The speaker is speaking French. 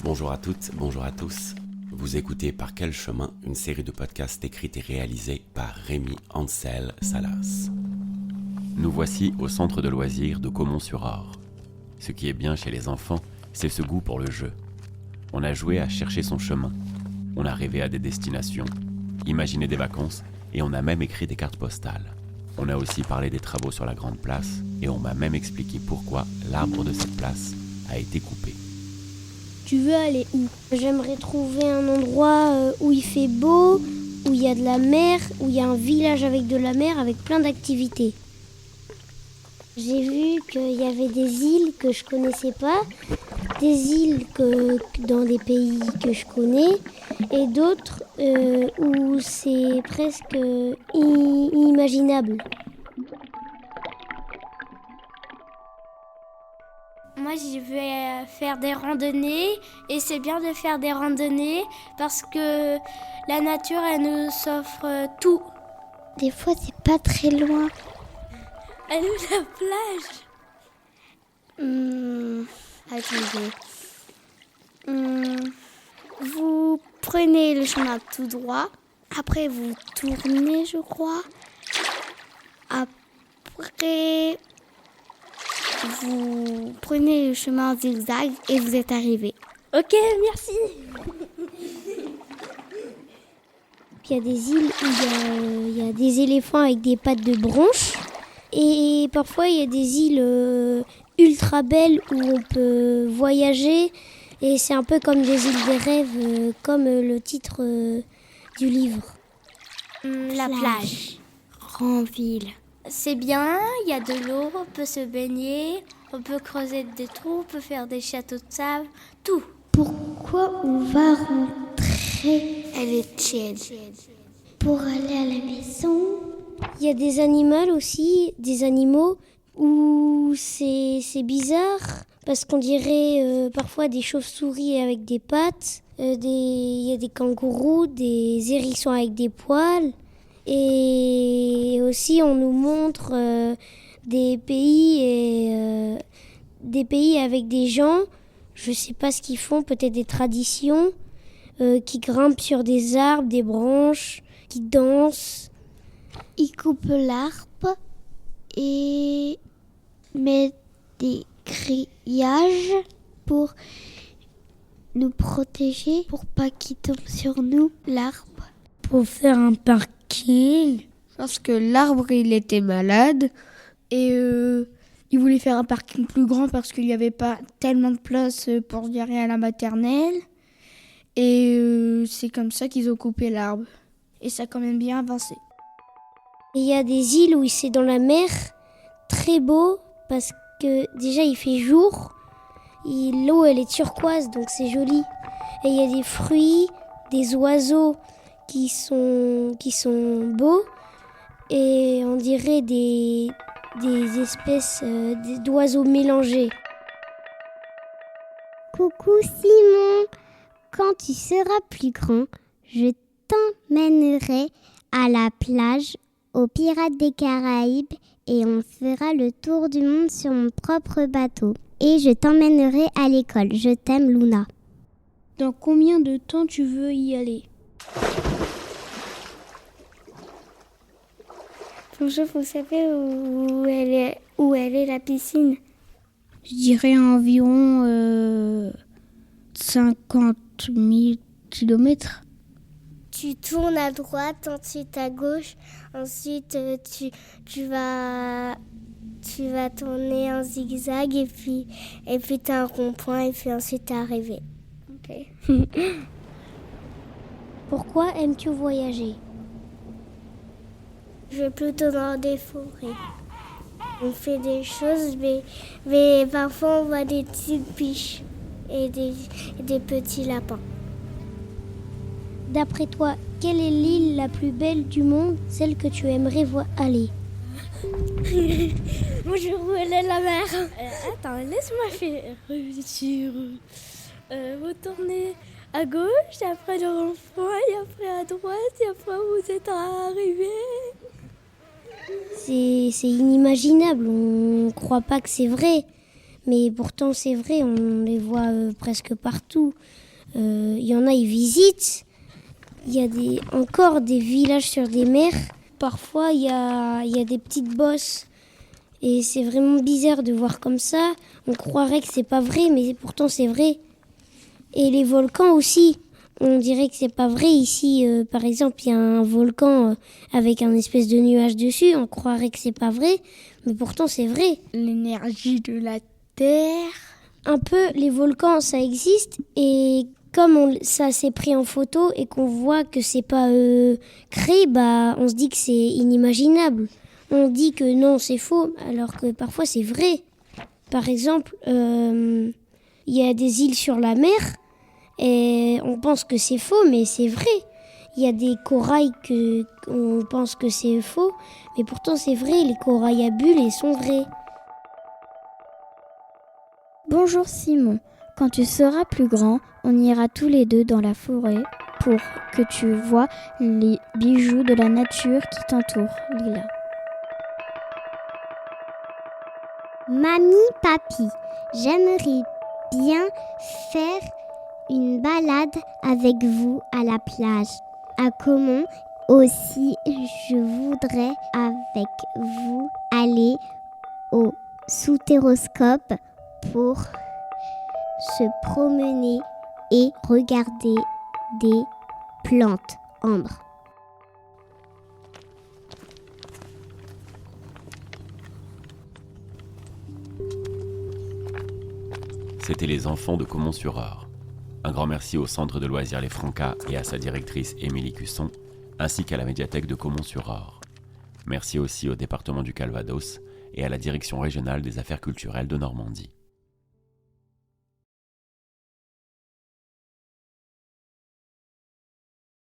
Bonjour à toutes, bonjour à tous. Vous écoutez Par quel chemin, une série de podcasts écrite et réalisée par Rémi Ansel Salas. Nous voici au centre de loisirs de Caumont-sur-Orge. Ce qui est bien chez les enfants, c'est ce goût pour le jeu. On a joué à chercher son chemin. On a rêvé à des destinations, imaginé des vacances et on a même écrit des cartes postales. On a aussi parlé des travaux sur la grande place et on m'a même expliqué pourquoi l'arbre de cette place a été coupé. Tu veux aller où ? J'aimerais trouver un endroit où il fait beau, où il y a de la mer, où il y a un village avec de la mer, avec plein d'activités. J'ai vu qu'il y avait des îles que je connaissais pas, des îles dans des pays que je connais, et d'autres où c'est presque inimaginable. Moi, je vais faire des randonnées et c'est bien de faire des randonnées parce que la nature, elle nous offre tout. Des fois, c'est pas très loin. Elle est la plage. Attendez. Vous prenez le chemin tout droit. Après, vous tournez, je crois. Après, vous prenez le chemin en zigzag et vous êtes arrivé. Ok, merci. Il y a des îles où il y a des éléphants avec des pattes de bronche. Et parfois, il y a des îles ultra belles où on peut voyager. Et c'est un peu comme des îles des rêves, comme le titre du livre. La plage. Grandville. C'est bien, il y a de l'eau, on peut se baigner, on peut creuser des trous, on peut faire des châteaux de sable, tout. Pourquoi on va rentrer ? Elle est tiède. Pour aller à la maison. Il y a des animaux aussi, des animaux où c'est bizarre parce qu'on dirait parfois des chauves-souris avec des pattes. Il y a des kangourous, des hérissons avec des poils. Et aussi, on nous montre des pays avec des gens, je sais pas ce qu'ils font, peut-être des traditions, qui grimpent sur des arbres, des branches, qui dansent. Ils coupent l'arbre et mettent des grillages pour nous protéger, pour pas qu'il tombe sur nous, l'arbre. Pour faire un parking, parce que l'arbre il était malade et il voulait faire un parking plus grand parce qu'il n'y avait pas tellement de place pour se garer à la maternelle et c'est comme ça qu'ils ont coupé l'arbre et ça a quand même bien avancé. Il y a des îles où c'est dans la mer, très beau parce que déjà il fait jour, l'eau elle est turquoise donc c'est joli et il y a des fruits, des oiseaux qui sont beaux et on dirait des espèces d'oiseaux mélangés. Coucou Simon, quand tu seras plus grand, je t'emmènerai à la plage, aux Pirates des Caraïbes et on fera le tour du monde sur mon propre bateau. Et je t'emmènerai à l'école. Je t'aime Luna. Dans combien de temps tu veux y aller ? Bonjour, vous savez où elle est la piscine ? Je dirais environ 50 000 kilomètres. Tu tournes à droite, ensuite à gauche, ensuite tu vas tourner en zigzag et puis t'as un rond-point et puis ensuite t'es arrivé. Ok. Pourquoi aimes-tu voyager ? Je vais plutôt dans des forêts. On fait des choses, mais parfois on voit des petites biches et des petits lapins. D'après toi, quelle est l'île la plus belle du monde, celle que tu aimerais aller ? Bonjour, où est la mer ? Attends, laisse-moi faire. Vous tournez à gauche, après le rond-point, et après à droite, et après vous êtes arrivé. C'est inimaginable, on ne croit pas que c'est vrai. Mais pourtant, c'est vrai, on les voit presque partout. Il y en a, ils visitent. Il y a encore des villages sur des mers. Parfois, il y a des petites bosses. Et c'est vraiment bizarre de voir comme ça. On croirait que c'est pas vrai, mais pourtant c'est vrai. Et les volcans aussi. On dirait que c'est pas vrai. Ici, par exemple, il y a un volcan avec un espèce de nuage dessus. On croirait que c'est pas vrai, mais pourtant c'est vrai. L'énergie de la Terre. Un peu, les volcans, ça existe. Et comme ça s'est pris en photo et qu'on voit que c'est pas créé, on se dit que c'est inimaginable. On dit que non, c'est faux, alors que parfois c'est vrai. Par exemple, il y a des îles sur la mer et on pense que c'est faux, mais c'est vrai. Il y a des corails qu'on pense que c'est faux, mais pourtant c'est vrai, les corails à bulles sont vrais. Bonjour Simon, quand tu seras plus grand, on ira tous les deux dans la forêt pour que tu vois les bijoux de la nature qui t'entourent, Lila. Mamie, papi, j'aimerais bien faire une balade avec vous à la plage. À Caumont aussi, je voudrais avec vous aller au soutéroscope pour se promener et regarder des plantes ambre. C'était les enfants de Caumont-sur-Orge. Un grand merci au centre de loisirs Les Francas et à sa directrice Émilie Cusson, ainsi qu'à la médiathèque de Caumont-sur-Orge. Merci aussi au département du Calvados et à la direction régionale des affaires culturelles de Normandie.